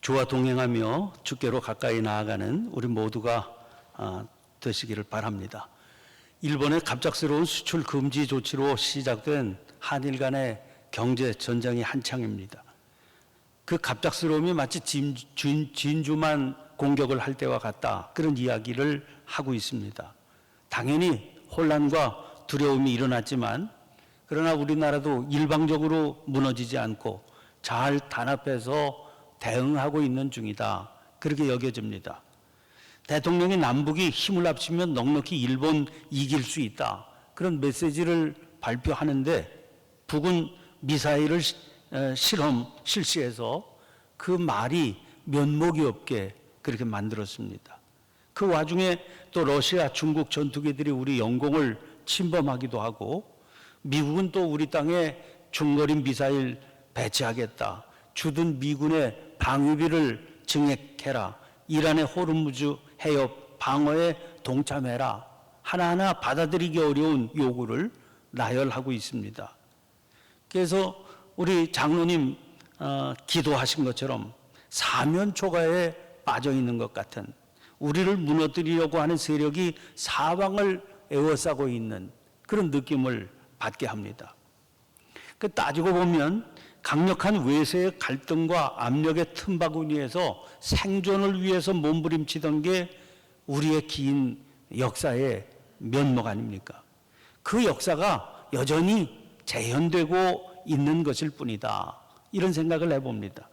주와 동행하며 주께로 가까이 나아가는 우리 모두가 되시기를 바랍니다. 일본의 갑작스러운 수출 금지 조치로 시작된 한일 간의 경제 전쟁이 한창입니다. 그 갑작스러움이 마치 진주만 공격을 할 때와 같다, 그런 이야기를 하고 있습니다. 당연히 혼란과 두려움이 일어났지만 그러나 우리나라도 일방적으로 무너지지 않고 잘 단합해서 대응하고 있는 중이다, 그렇게 여겨집니다. 대통령이 남북이 힘을 합치면 넉넉히 일본 이길 수 있다, 그런 메시지를 발표하는데 북은 미사일을 실시해서 그 말이 면목이 없게 그렇게 만들었습니다. 그 와중에 또 러시아, 중국 전투기들이 우리 영공을 침범하기도 하고 미국은 또 우리 땅에 중거리 미사일 배치하겠다, 주둔 미군의 방위비를 증액해라, 이란의 호르무즈 해협 방어에 동참해라, 하나하나 받아들이기 어려운 요구를 나열하고 있습니다. 그래서 우리 장로님 기도하신 것처럼 사면초가에 빠져 있는 것 같은, 우리를 무너뜨리려고 하는 세력이 사방을 에워싸고 있는 그런 느낌을 받게 합니다. 그 따지고 보면 강력한 외세의 갈등과 압력의 틈바구니에서 생존을 위해서 몸부림치던 게 우리의 긴 역사의 면목 아닙니까? 그 역사가 여전히 재현되고 있는 것일 뿐이다, 이런 생각을 해봅니다.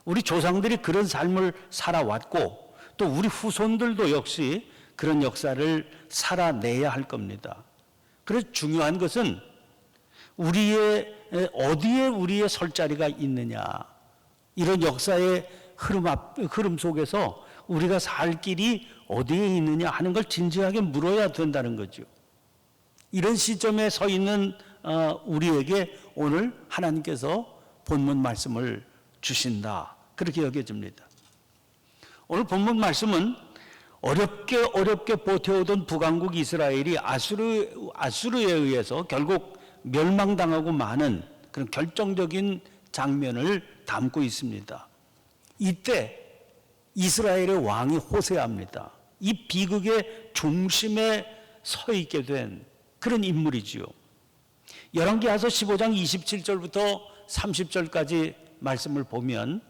우리 조상들이 그런 삶을 살아왔고 또 우리 후손들도 역시 그런 역사를 살아내야 할 겁니다. 그래서 중요한 것은 어디에 우리의 설 자리가 있느냐, 이런 역사의 흐름 속에서 우리가 살 길이 어디에 있느냐 하는 걸 진지하게 물어야 된다는 거죠. 이런 시점에 서 있는 우리에게 오늘 하나님께서 본문 말씀을 주신다, 그렇게 여겨집니다. 오늘 본문 말씀은 어렵게 버텨오던 북왕국 이스라엘이 아수르에 의해서 결국 멸망당하고 마는 그런 결정적인 장면을 담고 있습니다. 이때 이스라엘의 왕이 호세아입니다. 이 비극의 중심에 서 있게 된 그런 인물이지요. 열왕기하서 15장 27절부터 30절까지 말씀을 보면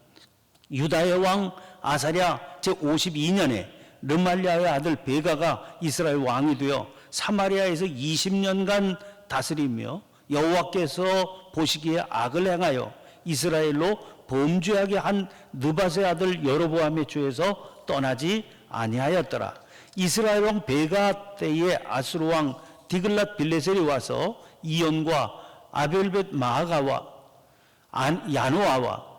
유다의 왕 아사랴 제52년에 르말리아의 아들 베가가 이스라엘 왕이 되어 사마리아에서 20년간 다스리며 여호와께서 보시기에 악을 행하여 이스라엘로 범죄하게 한 느밧의 아들 여로보암의 죄에서 떠나지 아니하였더라. 이스라엘 왕 베가 때에 아수르 왕 디글랏 빌레셀이 와서 이온과 아벨벳 마아가와 야노아와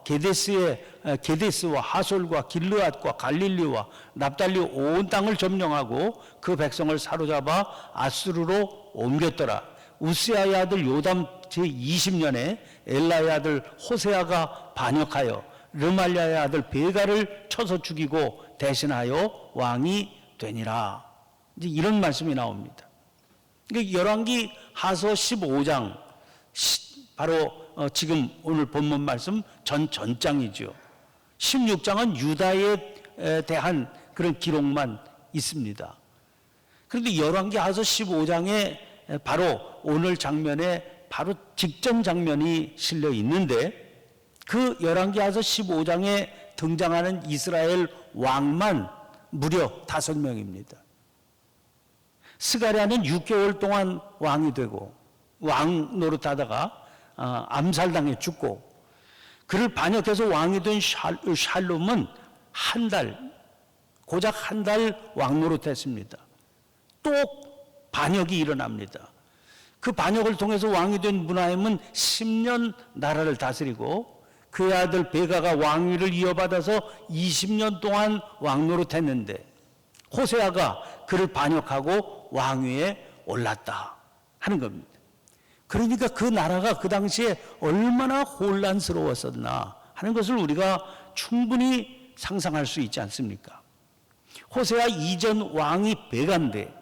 게데스와 하솔과 길르앗과 갈릴리와 납달리 온 땅을 점령하고 그 백성을 사로잡아 아수르로 옮겼더라. 우스야의 아들 요담 제20년에 엘라의 아들 호세아가 반역하여 르말리아의 아들 베가를 쳐서 죽이고 대신하여 왕이 되니라. 이제 이런 말씀이 나옵니다. 그러니까 열왕기 하서 15장 바로 지금 오늘 본문 말씀 전장이죠. 16장은 유다에 대한 그런 기록만 있습니다. 그런데 열왕기 하서 15장에 바로 오늘 장면에 바로 직전 장면이 실려 있는데 그 열왕기하서 15장에 등장하는 이스라엘 왕만 무려 5명입니다. 스가랴는 6개월 동안 왕이 되고 왕 노릇하다가 암살당해 죽고, 그를 반역해서 왕이 된 샬롬은 고작 한 달 왕 노릇했습니다. 또 반역이 일어납니다. 그 반역을 통해서 왕이 된 므나헴은 10년 나라를 다스리고 그의 아들 베가가 왕위를 이어받아서 20년 동안 왕 노릇했는데 호세아가 그를 반역하고 왕위에 올랐다 하는 겁니다. 그러니까 그 나라가 그 당시에 얼마나 혼란스러웠었나 하는 것을 우리가 충분히 상상할 수 있지 않습니까? 호세아 이전 왕이 베가인데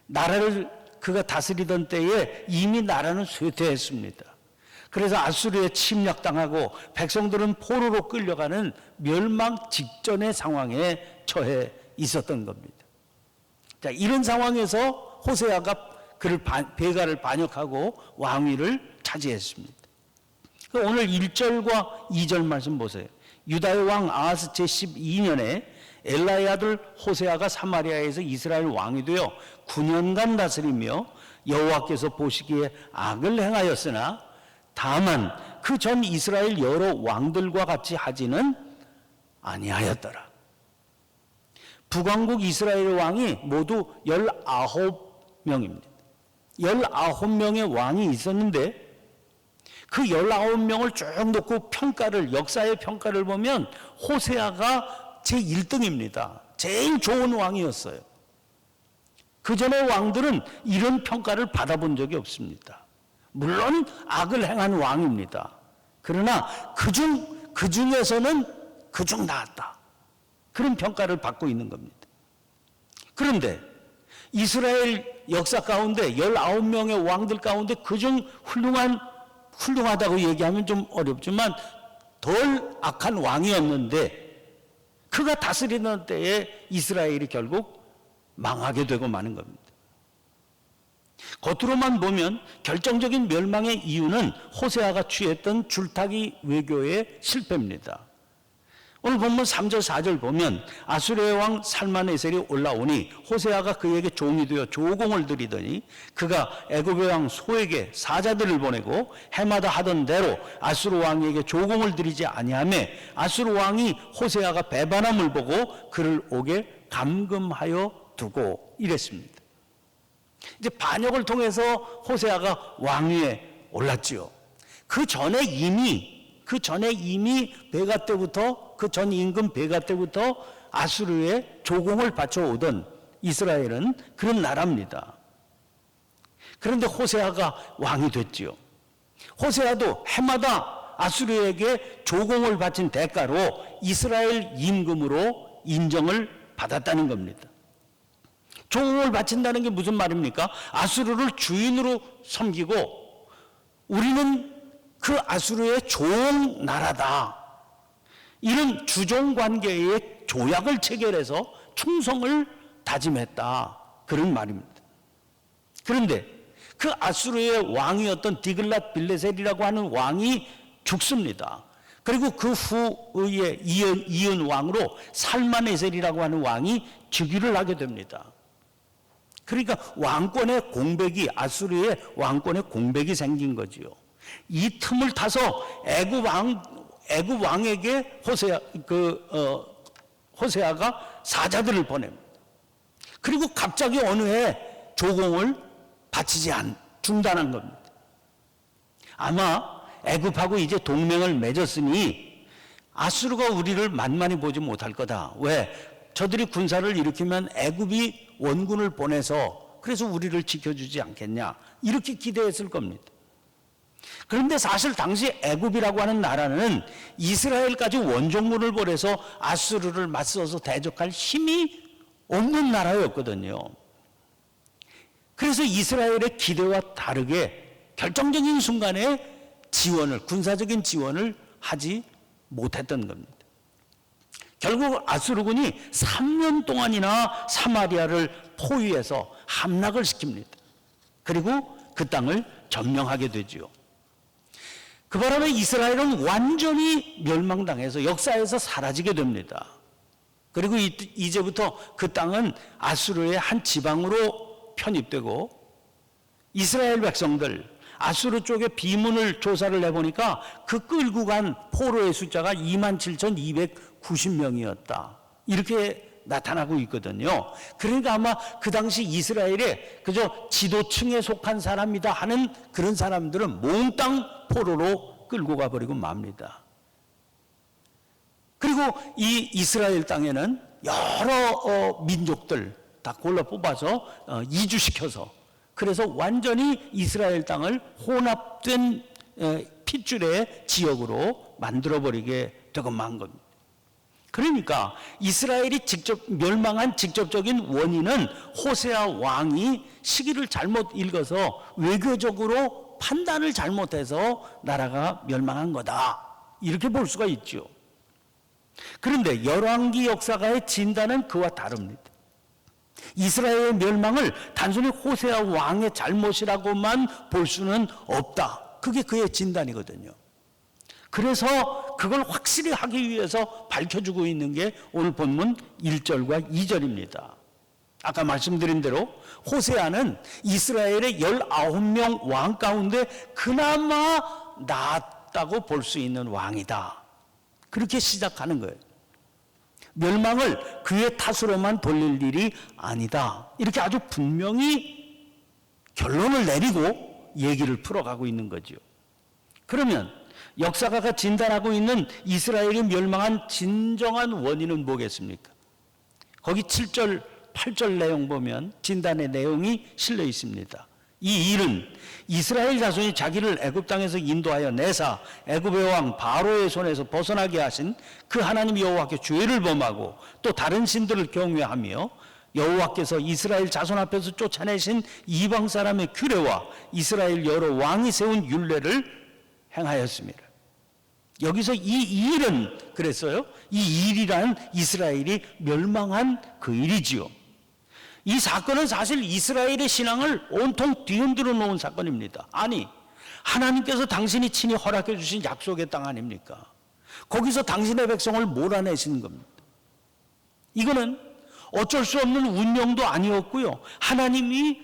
나라를 그가 다스리던 때에 이미 나라는 쇠퇴했습니다. 그래서 아수르에 침략당하고 백성들은 포로로 끌려가는 멸망 직전의 상황에 처해 있었던 겁니다. 자, 이런 상황에서 호세아가 베가를 반역하고 왕위를 차지했습니다. 오늘 1절과 2절 말씀 보세요. 유다의 왕 아하스 제12년에 엘라의 아들 호세아가 사마리아에서 이스라엘 왕이 되어 9년간 다스리며 여호와께서 보시기에 악을 행하였으나 다만 그 전 이스라엘 여러 왕들과 같이 하지는 아니하였더라. 북왕국 이스라엘 왕이 모두 19명입니다. 19명의 왕이 있었는데 그 19명을 쭉 놓고 역사의 평가를 보면 호세아가 제1등입니다. 제일 좋은 왕이었어요. 그 전의 왕들은 이런 평가를 받아본 적이 없습니다. 물론 악을 행한 왕입니다. 그러나 그 중에서는 그중 나았다. 그런 평가를 받고 있는 겁니다. 그런데 이스라엘 역사 가운데 19명의 왕들 가운데 그중 훌륭하다고 얘기하면 좀 어렵지만 덜 악한 왕이었는데 그가 다스리는 때에 이스라엘이 결국 망하게 되고 마는 겁니다. 겉으로만 보면 결정적인 멸망의 이유는 호세아가 취했던 줄타기 외교의 실패입니다. 오늘 본문 3절 4절 보면 아수르의 왕 살마네셀이 올라오니 호세아가 그에게 종이 되어 조공을 드리더니 그가 애굽의 왕 소에게 사자들을 보내고 해마다 하던 대로 아수르 왕에게 조공을 드리지 아니하매 아수르 왕이 호세아가 배반함을 보고 그를 오게 감금하여 두고 이랬습니다. 이제 반역을 통해서 호세아가 왕위에 올랐지요. 그 전에 이미 베가 때부터 그 전 임금 베가 때부터 아수르에 조공을 바쳐오던 이스라엘은 그런 나라입니다. 그런데 호세아가 왕이 됐지요. 호세아도 해마다 아수르에게 조공을 바친 대가로 이스라엘 임금으로 인정을 받았다는 겁니다. 조공을 바친다는 게 무슨 말입니까? 아수르를 주인으로 섬기고 우리는 그 아수르의 종 나라다. 이런 주종 관계의 조약을 체결해서 충성을 다짐했다. 그런 말입니다. 그런데 그 아수르의 왕이었던 디글랏 빌레셀이라고 하는 왕이 죽습니다. 그리고 그 후에 이은 왕으로 살마네셀이라고 하는 왕이 즉위를 하게 됩니다. 그러니까 왕권의 공백이 아수르의 왕권의 공백이 생긴 거지요. 이 틈을 타서 애굽 왕에게 호세아가 사자들을 보냅니다. 그리고 갑자기 어느 해 조공을 바치지 중단한 겁니다. 아마 애굽하고 이제 동맹을 맺었으니 아수르가 우리를 만만히 보지 못할 거다. 왜? 저들이 군사를 일으키면 애굽이 원군을 보내서 그래서 우리를 지켜주지 않겠냐. 이렇게 기대했을 겁니다. 그런데 사실 당시 애굽이라고 하는 나라는 이스라엘까지 원정군을 보내서 아수르를 맞서서 대적할 힘이 없는 나라였거든요. 그래서 이스라엘의 기대와 다르게 결정적인 순간에 군사적인 지원을 하지 못했던 겁니다. 결국 아수르군이 3년 동안이나 사마리아를 포위해서 함락을 시킵니다. 그리고 그 땅을 점령하게 되지요. 그 바람에 이스라엘은 완전히 멸망당해서 역사에서 사라지게 됩니다. 그리고 이제부터 그 땅은 아수르의 한 지방으로 편입되고 이스라엘 백성들, 아수르 쪽에 비문을 조사를 해보니까 그 끌고 간 포로의 숫자가 27,290명이었다. 이렇게 나타나고 있거든요. 그러니까 아마 그 당시 이스라엘에 그저 지도층에 속한 사람이다 하는 그런 사람들은 몽땅 포로로 끌고 가버리고 맙니다. 그리고 이 이스라엘 땅에는 여러 민족들 다 골라 뽑아서 이주시켜서 그래서 완전히 이스라엘 땅을 혼합된 핏줄의 지역으로 만들어버리게 되고 만 겁니다. 그러니까 이스라엘이 멸망한 직접적인 원인은 호세아 왕이 시기를 잘못 읽어서 외교적으로 판단을 잘못해서 나라가 멸망한 거다. 이렇게 볼 수가 있죠. 그런데 열왕기 역사가의 진단은 그와 다릅니다. 이스라엘의 멸망을 단순히 호세아 왕의 잘못이라고만 볼 수는 없다. 그게 그의 진단이거든요. 그래서 그걸 확실히 하기 위해서 밝혀주고 있는 게 오늘 본문 1절과 2절입니다. 아까 말씀드린 대로 호세아는 이스라엘의 19명 왕 가운데 그나마 낫다고 볼 수 있는 왕이다. 그렇게 시작하는 거예요. 멸망을 그의 탓으로만 돌릴 일이 아니다. 이렇게 아주 분명히 결론을 내리고 얘기를 풀어가고 있는 거죠. 그러면 역사가가 진단하고 있는 이스라엘이 멸망한 진정한 원인은 뭐겠습니까? 거기 7절, 8절 내용 보면 진단의 내용이 실려 있습니다. 이 일은 이스라엘 자손이 자기를 애굽 땅에서 인도하여 내사 애굽의 왕 바로의 손에서 벗어나게 하신 그 하나님 여호와께 죄를 범하고 또 다른 신들을 경외하며 여호와께서 이스라엘 자손 앞에서 쫓아내신 이방 사람의 규례와 이스라엘 여러 왕이 세운 율례를 행하였습니다. 여기서 이 일은 그랬어요. 이 일이란 이스라엘이 멸망한 그 일이지요. 이 사건은 사실 이스라엘의 신앙을 온통 뒤흔들어 놓은 사건입니다. 아니, 하나님께서 당신이 친히 허락해 주신 약속의 땅 아닙니까? 거기서 당신의 백성을 몰아내신 겁니다. 이거는 어쩔 수 없는 운명도 아니었고요. 하나님이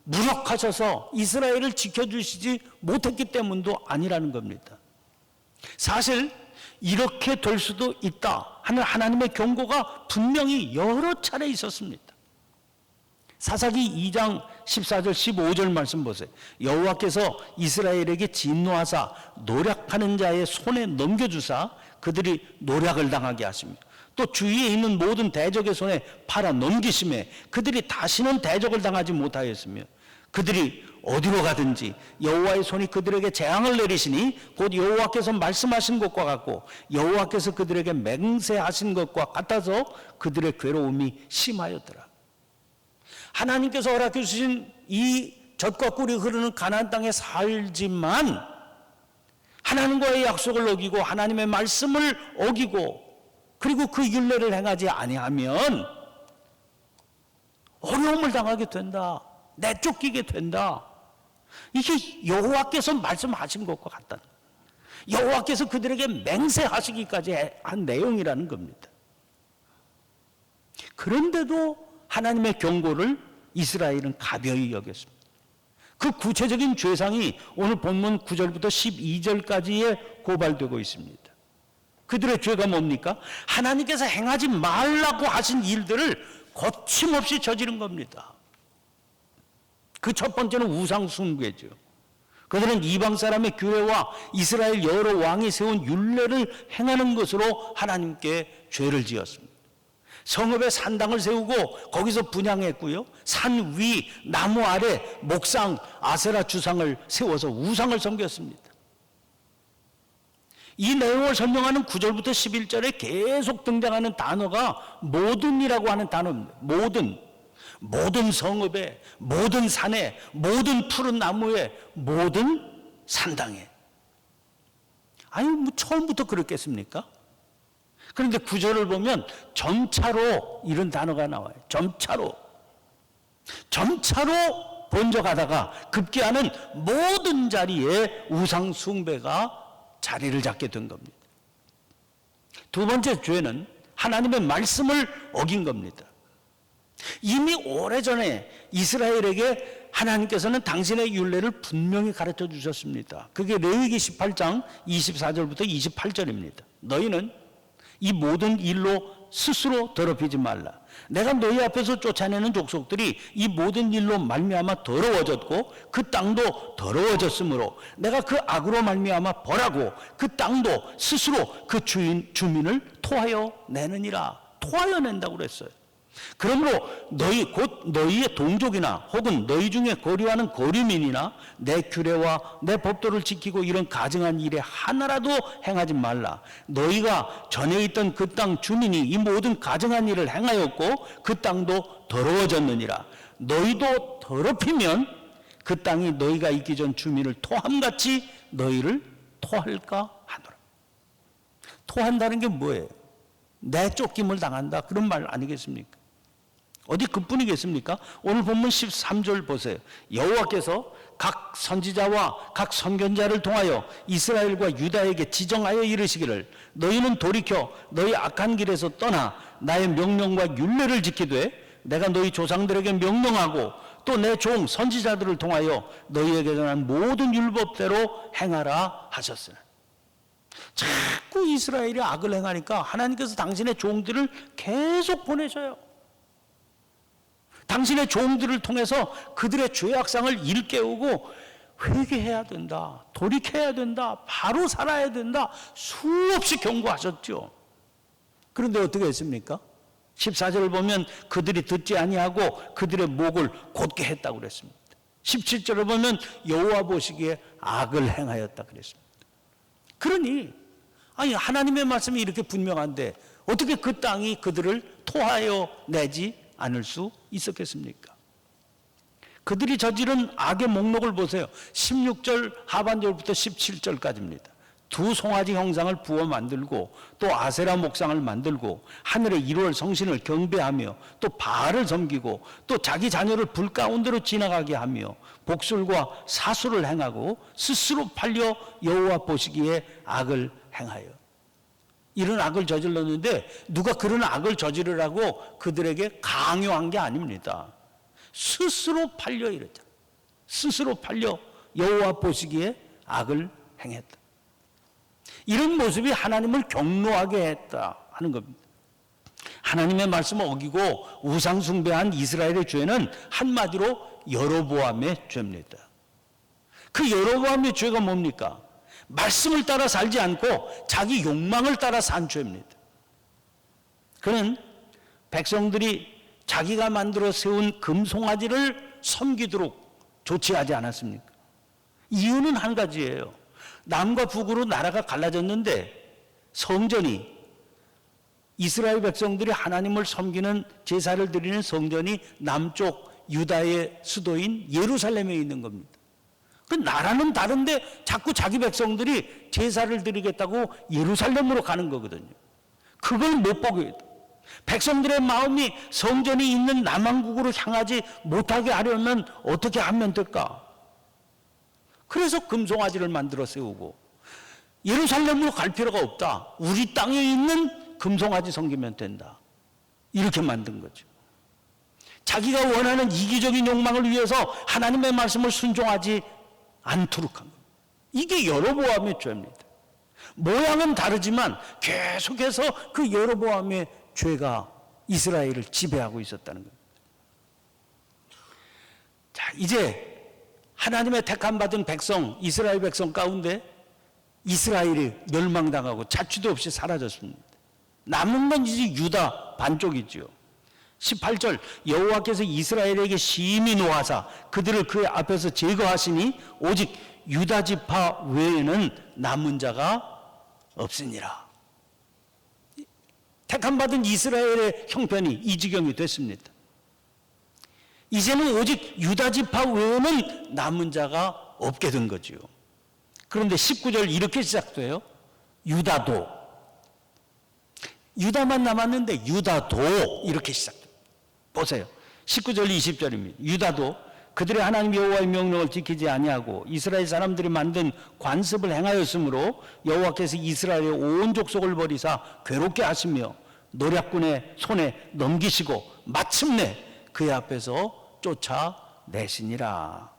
무력하셔서 이스라엘을 지켜주시지 못했기 때문도 아니라는 겁니다. 사실 이렇게 될 수도 있다 하는 하나님의 경고가 분명히 여러 차례 있었습니다. 사사기 2장 14절 15절 말씀 보세요. 여호와께서 이스라엘에게 진노하사 노략하는 자의 손에 넘겨주사 그들이 노략을 당하게 하십니다. 또 주위에 있는 모든 대적의 손에 팔아 넘기심에 그들이 다시는 대적을 당하지 못하였으며 그들이 어디로 가든지 여호와의 손이 그들에게 재앙을 내리시니 곧 여호와께서 말씀하신 것과 같고 여호와께서 그들에게 맹세하신 것과 같아서 그들의 괴로움이 심하였더라. 하나님께서 허락해 주신 이 젖과 꿀이 흐르는 가나안 땅에 살지만 하나님과의 약속을 어기고 하나님의 말씀을 어기고 그리고 그 율례를 행하지 아니하면 어려움을 당하게 된다. 내쫓기게 된다. 이게 여호와께서 말씀하신 것과 같다. 여호와께서 그들에게 맹세하시기까지 한 내용이라는 겁니다. 그런데도 하나님의 경고를 이스라엘은 가벼이 여겼습니다. 그 구체적인 죄상이 오늘 본문 9절부터 12절까지에 고발되고 있습니다. 그들의 죄가 뭡니까? 하나님께서 행하지 말라고 하신 일들을 거침없이 저지른 겁니다. 그 첫 번째는 우상 숭배죠. 그들은 이방 사람의 규례와 이스라엘 여러 왕이 세운 율례를 행하는 것으로 하나님께 죄를 지었습니다. 성읍에 산당을 세우고 거기서 분향했고요. 산 위 나무 아래 목상 아세라 주상을 세워서 우상을 섬겼습니다. 이 내용을 설명하는 9절부터 11절에 계속 등장하는 단어가 모든이라고 하는 단어입니다. 모든 성읍에, 모든 산에, 모든 푸른 나무에, 모든 산당에. 아니 뭐 처음부터 그랬겠습니까? 그런데 9절을 보면 점차로 이런 단어가 나와요. 점차로 번져가다가 급기야는 모든 자리에 우상 숭배가 자리를 잡게 된 겁니다. 두 번째 죄는 하나님의 말씀을 어긴 겁니다. 이미 오래전에 이스라엘에게 하나님께서는 당신의 율례를 분명히 가르쳐 주셨습니다. 그게 레위기 18장 24절부터 28절입니다. 너희는 이 모든 일로 스스로 더럽히지 말라. 내가 너희 앞에서 쫓아내는 족속들이 이 모든 일로 말미암아 더러워졌고 그 땅도 더러워졌으므로 내가 그 악으로 말미암아 벌하고 그 땅도 스스로 그 주민을 토하여 내느니라. 토하여 낸다고 그랬어요. 그러므로 너희 곧 너희의 동족이나 혹은 너희 중에 거류하는 거류민이나 내 규례와 내 법도를 지키고 이런 가증한 일에 하나라도 행하지 말라. 너희가 전에 있던 그 땅 주민이 이 모든 가증한 일을 행하였고 그 땅도 더러워졌느니라. 너희도 더럽히면 그 땅이 너희가 있기 전 주민을 토함같이 너희를 토할까 하노라. 토한다는 게 뭐예요? 내쫓김을 당한다, 그런 말 아니겠습니까? 어디 그뿐이겠습니까? 오늘 본문 13절 보세요. 여호와께서 각 선지자와 각 선견자를 통하여 이스라엘과 유다에게 지정하여 이르시기를 너희는 돌이켜 너희 악한 길에서 떠나 나의 명령과 율례를 지키되 내가 너희 조상들에게 명령하고 또 내 종 선지자들을 통하여 너희에게 전한 모든 율법대로 행하라 하셨으나. 자꾸 이스라엘이 악을 행하니까 하나님께서 당신의 종들을 계속 보내셔요. 당신의 종들을 통해서 그들의 죄악상을 일깨우고 회개해야 된다, 돌이켜야 된다, 바로 살아야 된다, 수없이 경고하셨죠. 그런데 어떻게 했습니까? 14절을 보면 그들이 듣지 아니하고 그들의 목을 곧게 했다고 그랬습니다. 17절을 보면 여호와 보시기에 악을 행하였다 그랬습니다. 그러니 하나님의 말씀이 이렇게 분명한데 어떻게 그 땅이 그들을 토하여 내지 않을 수 있었겠습니까? 그들이 저지른 악의 목록을 보세요. 16절 하반절부터 17절까지입니다. 두 송아지 형상을 부어 만들고 또 아세라 목상을 만들고 하늘의 1월 성신을 경배하며 또 바알을 섬기고 또 자기 자녀를 불 가운데로 지나가게 하며 복술과 사수를 행하고 스스로 팔려 여호와 보시기에 악을 행하여. 이런 악을 저질렀는데 누가 그런 악을 저지르라고 그들에게 강요한 게 아닙니다. 스스로 팔려 이랬다. 스스로 팔려 여호와 보시기에 악을 행했다. 이런 모습이 하나님을 경노하게 했다 하는 겁니다. 하나님의 말씀을 어기고 우상 숭배한 이스라엘의 죄는 한마디로 여로보암의 죄입니다. 그 여로보암의 죄가 뭡니까? 말씀을 따라 살지 않고 자기 욕망을 따라 산 죄입니다. 그는 백성들이 자기가 만들어 세운 금송아지를 섬기도록 조치하지 않았습니까? 이유는 한 가지예요. 남과 북으로 나라가 갈라졌는데 성전이, 이스라엘 백성들이 하나님을 섬기는 제사를 드리는 성전이 남쪽 유다의 수도인 예루살렘에 있는 겁니다. 그 나라는 다른데 자꾸 자기 백성들이 제사를 드리겠다고 예루살렘으로 가는 거거든요. 그걸 못 보게 해요. 백성들의 마음이 성전이 있는 남왕국으로 향하지 못하게 하려면 어떻게 하면 될까? 그래서 금송아지를 만들어 세우고 예루살렘으로 갈 필요가 없다. 우리 땅에 있는 금송아지 섬기면 된다. 이렇게 만든 거죠. 자기가 원하는 이기적인 욕망을 위해서 하나님의 말씀을 순종하지 않도록 한 겁니다. 이게 여로보암의 죄입니다. 모양은 다르지만 계속해서 그 여로보암의 죄가 이스라엘을 지배하고 있었다는 겁니다. 자, 이제 하나님의 택함받은 백성, 이스라엘 백성 가운데 이스라엘이 멸망당하고 자취도 없이 사라졌습니다. 남은 건 이제 유다 반쪽이지요. 18절 여호와께서 이스라엘에게 심히 노하사 그들을 그 앞에서 제거하시니 오직 유다 지파 외에는 남은 자가 없으니라. 택함받은 이스라엘의 형편이 이 지경이 됐습니다. 이제는 오직 유다 지파 외에는 남은 자가 없게 된 거지요. 그런데 19절 이렇게 시작돼요. 유다도. 유다만 남았는데 유다도 이렇게 시작돼요. 보세요. 19절 20절입니다. 유다도 그들의 하나님 여호와의 명령을 지키지 아니하고 이스라엘 사람들이 만든 관습을 행하였으므로 여호와께서 이스라엘의 온 족속을 버리사 괴롭게 하시며 노략군의 손에 넘기시고 마침내 그의 앞에서 쫓아내시니라.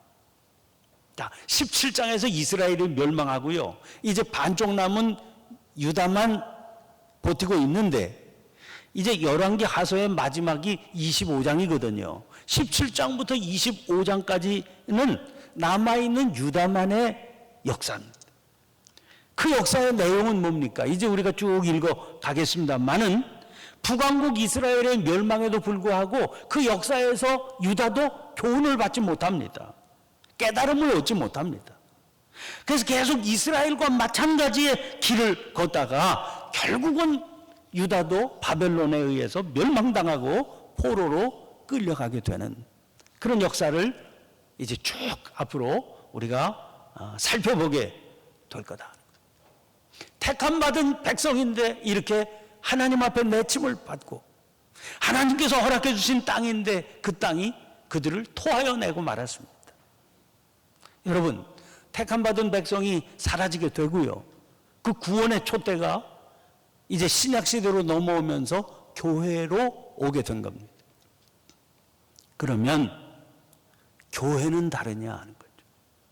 자, 17장에서 이스라엘이 멸망하고요. 이제 반쪽 남은 유다만 버티고 있는데 이제 열왕기 하서의 마지막이 25장이거든요. 17장부터 25장까지는 남아있는 유다만의 역사입니다. 그 역사의 내용은 뭡니까? 이제 우리가 쭉 읽어 가겠습니다만은 북왕국 이스라엘의 멸망에도 불구하고 그 역사에서 유다도 교훈을 받지 못합니다. 깨달음을 얻지 못합니다. 그래서 계속 이스라엘과 마찬가지의 길을 걷다가 결국은 유다도 바벨론에 의해서 멸망당하고 포로로 끌려가게 되는 그런 역사를 이제 쭉 앞으로 우리가 살펴보게 될 거다. 택함 받은 백성인데 이렇게 하나님 앞에 내침을 받고 하나님께서 허락해 주신 땅인데 그 땅이 그들을 토하여 내고 말았습니다. 여러분, 택함 받은 백성이 사라지게 되고요. 그 구원의 촛대가 이제 신약 시대로 넘어오면서 교회로 오게 된 겁니다. 그러면 교회는 다르냐 하는 거죠.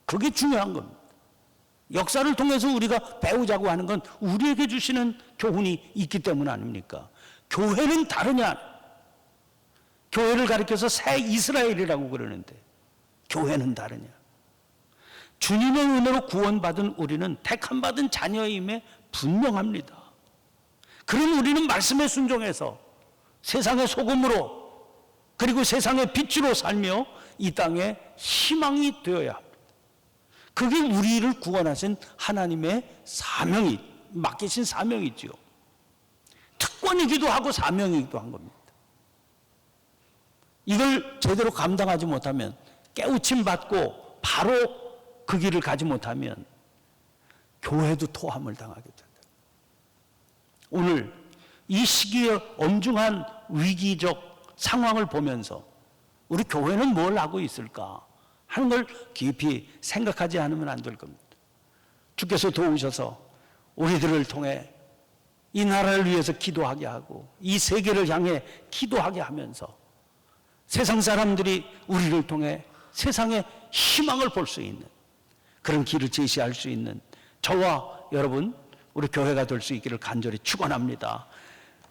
그게 중요한 겁니다. 역사를 통해서 우리가 배우자고 하는 건 우리에게 주시는 교훈이 있기 때문 아닙니까? 교회는 다르냐? 교회를 가리켜서 새 이스라엘이라고 그러는데 교회는 다르냐? 주님의 은혜로 구원받은 우리는 택함받은 자녀임에 분명합니다. 그럼 우리는 말씀에 순종해서 세상의 소금으로 그리고 세상의 빛으로 살며 이 땅에 희망이 되어야 합니다. 그게 우리를 구원하신 하나님의 사명이 맡기신 사명이지요. 특권이기도 하고 사명이기도 한 겁니다. 이걸 제대로 감당하지 못하면 깨우침 받고 바로 그 길을 가지 못하면 교회도 토함을 당하게 된다. 오늘 이 시기에 엄중한 위기적 상황을 보면서 우리 교회는 뭘 하고 있을까 하는 걸 깊이 생각하지 않으면 안 될 겁니다. 주께서 도우셔서 우리들을 통해 이 나라를 위해서 기도하게 하고 이 세계를 향해 기도하게 하면서 세상 사람들이 우리를 통해 세상의 희망을 볼 수 있는 그런 길을 제시할 수 있는 저와 여러분 우리 교회가 될 수 있기를 간절히 축원합니다.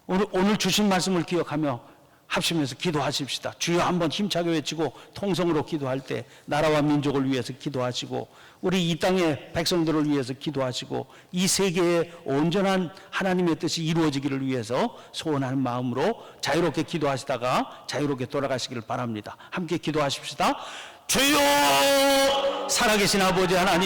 오늘 주신 말씀을 기억하며 합심해서 기도하십시다. 주여 한번 힘차게 외치고 통성으로 기도할 때 나라와 민족을 위해서 기도하시고 우리 이 땅의 백성들을 위해서 기도하시고 이 세계의 온전한 하나님의 뜻이 이루어지기를 위해서 소원하는 마음으로 자유롭게 기도하시다가 자유롭게 돌아가시기를 바랍니다. 함께 기도하십시다. 주여 살아계신 아버지 하나님